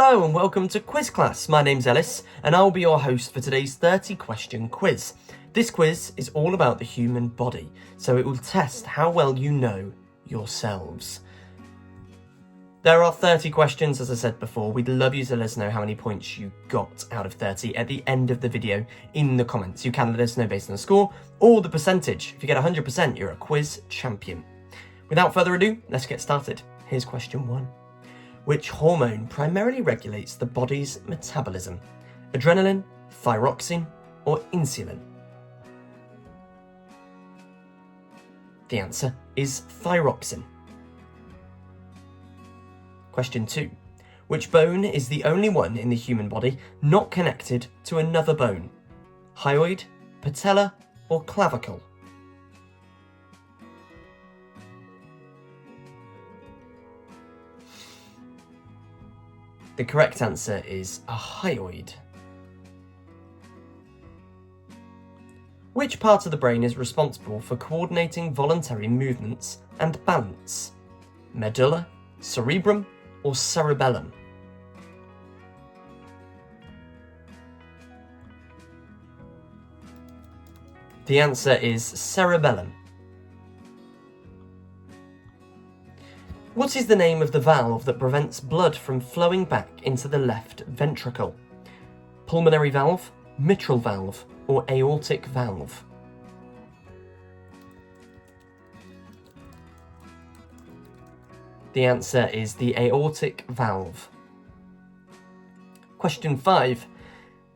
Hello and welcome to Quiz Class. My name's Ellis and I'll be your host for today's 30-question quiz. This quiz is all about the human body, so it will test how well you know yourselves. There are 30 questions, as I said before. We'd love you to let us know how many points you got out of 30 at the end of the video in the comments. You can let us know based on the score or the percentage. If you get 100%, you're a quiz champion. Without further ado, let's get started. Here's question 1. Which hormone primarily regulates the body's metabolism? Adrenaline, thyroxine, or insulin? The answer is thyroxine. Question 2. Which bone is the only one in the human body not connected to another bone? Hyoid, patella, or clavicle? The correct answer is a hyoid. Which part of the brain is responsible for coordinating voluntary movements and balance? Medulla, cerebrum, or cerebellum? The answer is cerebellum. What is the name of the valve that prevents blood from flowing back into the left ventricle? Pulmonary valve, mitral valve, or aortic valve? The answer is the aortic valve. Question 5.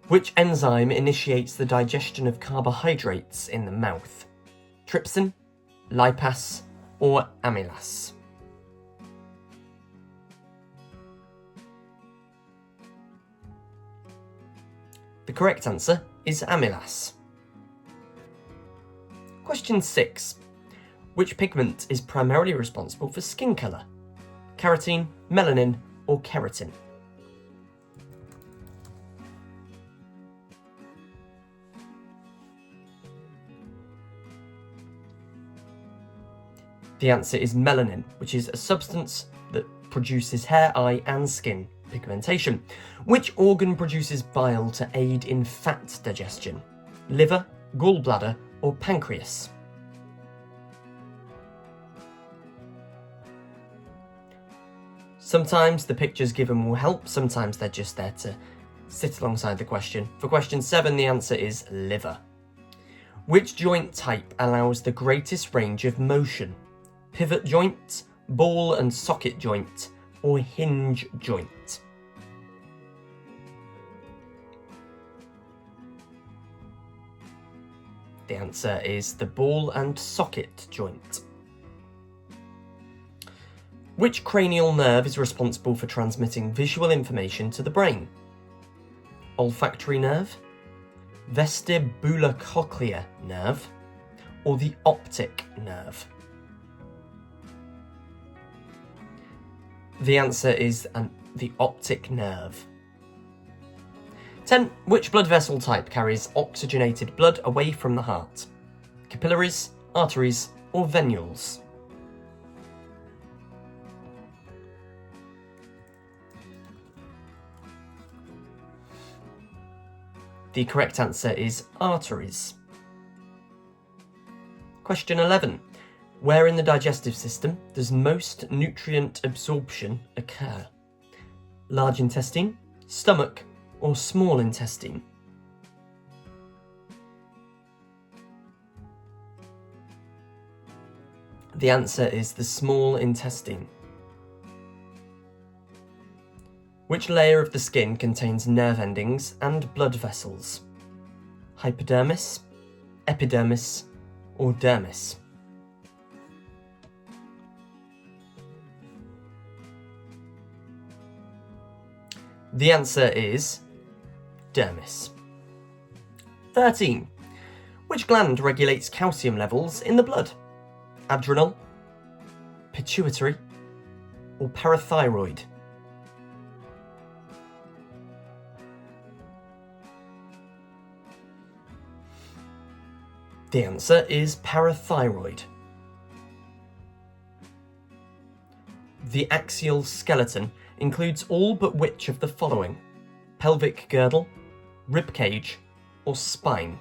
Which enzyme initiates the digestion of carbohydrates in the mouth? Trypsin, lipase, or amylase? The correct answer is amylase. Question 6. Which pigment is primarily responsible for skin colour? Carotene, melanin, or keratin? The answer is melanin, which is a substance that produces hair, eye, and skin pigmentation. Which organ produces bile to aid in fat digestion? Liver, gallbladder, or pancreas? Sometimes the pictures given will help, sometimes they're just there to sit alongside the question. For question 7, the answer is liver. Which joint type allows the greatest range of motion? Pivot joint, ball and socket joint, or hinge joint? The answer is the ball and socket joint. Which cranial nerve is responsible for transmitting visual information to the brain? Olfactory nerve, vestibulocochlear nerve, or the optic nerve? The answer is the optic nerve. 10. Which blood vessel type carries oxygenated blood away from the heart? Capillaries, arteries, or venules? The correct answer is arteries. Question 11. Where in the digestive system does most nutrient absorption occur? Large intestine, stomach, or small intestine? The answer is the small intestine. Which layer of the skin contains nerve endings and blood vessels? Hypodermis, epidermis, or dermis? The answer is dermis. 13. Which gland regulates calcium levels in the blood? Adrenal, pituitary, or parathyroid? The answer is parathyroid. The axial skeleton includes all but which of the following? Pelvic girdle, rib cage, or spine?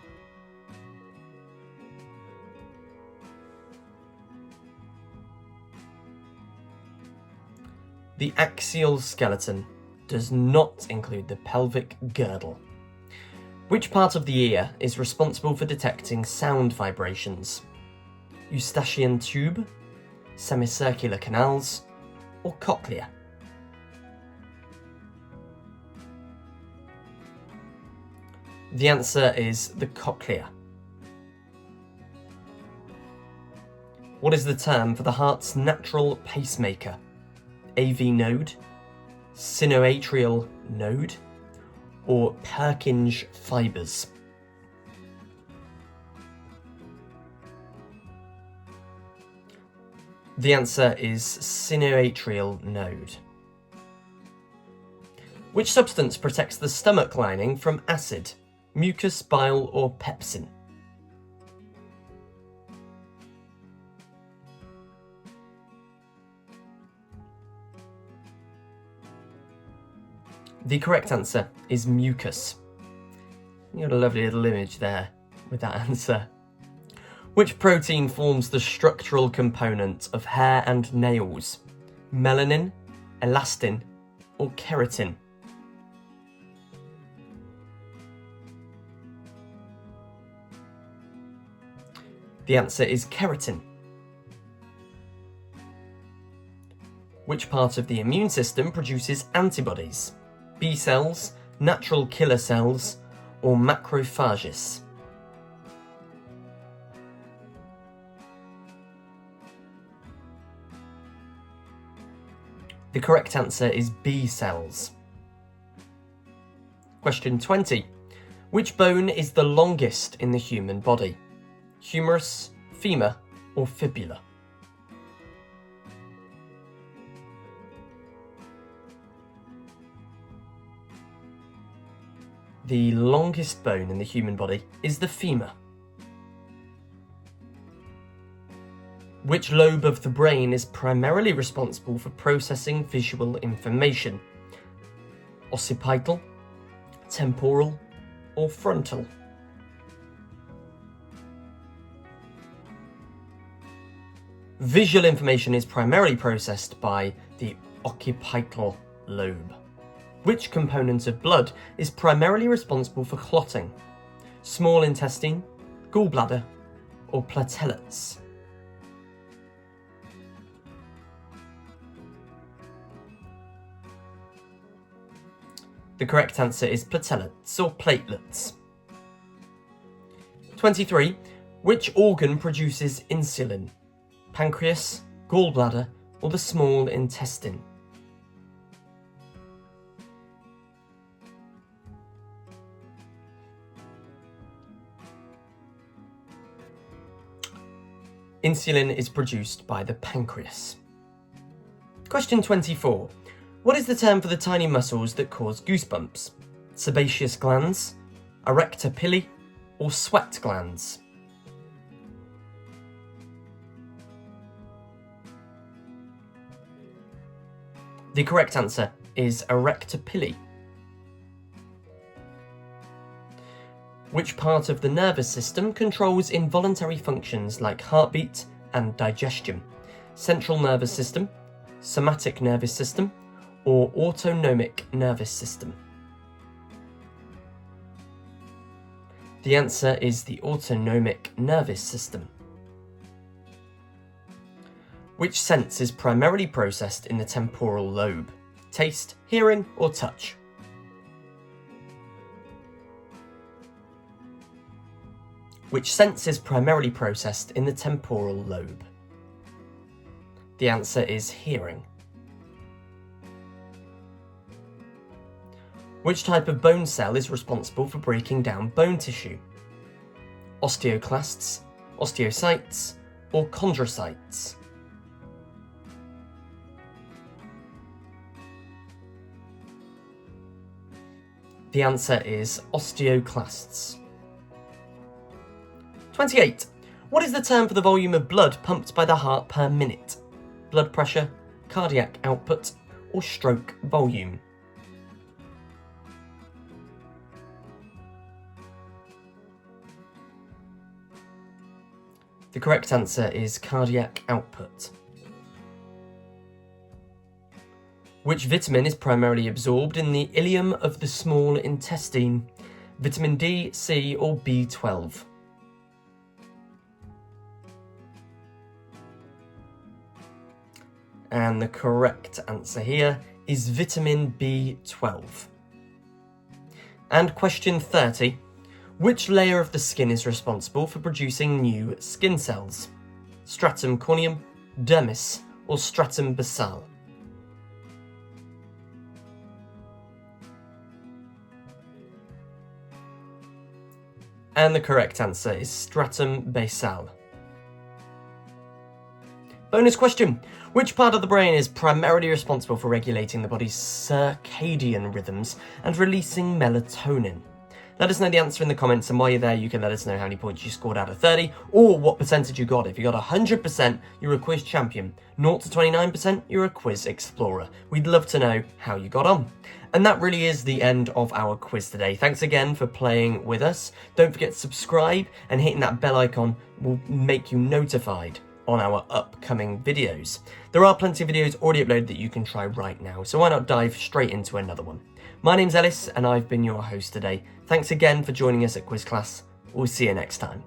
The axial skeleton does not include the pelvic girdle. Which part of the ear is responsible for detecting sound vibrations? Eustachian tube, semicircular canals, or cochlea? The answer is the cochlea. What is the term for the heart's natural pacemaker? AV node, sinoatrial node, or Purkinje fibers? The answer is sinoatrial node. Which substance protects the stomach lining from acid, mucus, bile, or pepsin? The correct answer is mucus. You got a lovely little image there with that answer. Which protein forms the structural component of hair and nails? Melanin, elastin, or keratin? The answer is keratin. Which part of the immune system produces antibodies? B cells, natural killer cells, or macrophages? The correct answer is B cells. Question 20. Which bone is the longest in the human body? Humerus, femur, or fibula? The longest bone in the human body is the femur. Which lobe of the brain is primarily responsible for processing visual information? Occipital, temporal, or frontal? Visual information is primarily processed by the occipital lobe. Which component of blood is primarily responsible for clotting? Small intestine, gallbladder, or platelets? The correct answer is platelets or platelets. 23. Which organ produces insulin? Pancreas, gallbladder, or the small intestine? Insulin is produced by the pancreas. Question 24. What is the term for the tiny muscles that cause goosebumps? Sebaceous glands, erector pili, or sweat glands? The correct answer is erector pili. Which part of the nervous system controls involuntary functions like heartbeat and digestion? Central nervous system, somatic nervous system, or autonomic nervous system? The answer is the autonomic nervous system. Which sense is primarily processed in the temporal lobe? Taste, hearing, or touch? Which sense is primarily processed in the temporal lobe? The answer is hearing. Which type of bone cell is responsible for breaking down bone tissue? Osteoclasts, osteocytes, or chondrocytes? The answer is osteoclasts. 28. What is the term for the volume of blood pumped by the heart per minute? Blood pressure, cardiac output, or stroke volume? The correct answer is cardiac output. Which vitamin is primarily absorbed in the ileum of the small intestine? Vitamin D, C, or B12? And the correct answer here is vitamin B12. And question 30. Which layer of the skin is responsible for producing new skin cells? Stratum corneum, dermis, or stratum basal? And the correct answer is stratum basal. Bonus question. Which part of the brain is primarily responsible for regulating the body's circadian rhythms and releasing melatonin? Let us know the answer in the comments, and while you're there, you can let us know how many points you scored out of 30, or what percentage you got. If you got 100%, you're a quiz champion. 0 to 29%, you're a quiz explorer. We'd love to know how you got on. And that really is the end of our quiz today. Thanks again for playing with us. Don't forget to subscribe, and hitting that bell icon will make you notified on our upcoming videos. There are plenty of videos already uploaded that you can try right now, so why not dive straight into another one? My name's Ellis, and I've been your host today. Thanks again for joining us at Quiz Class. We'll see you next time.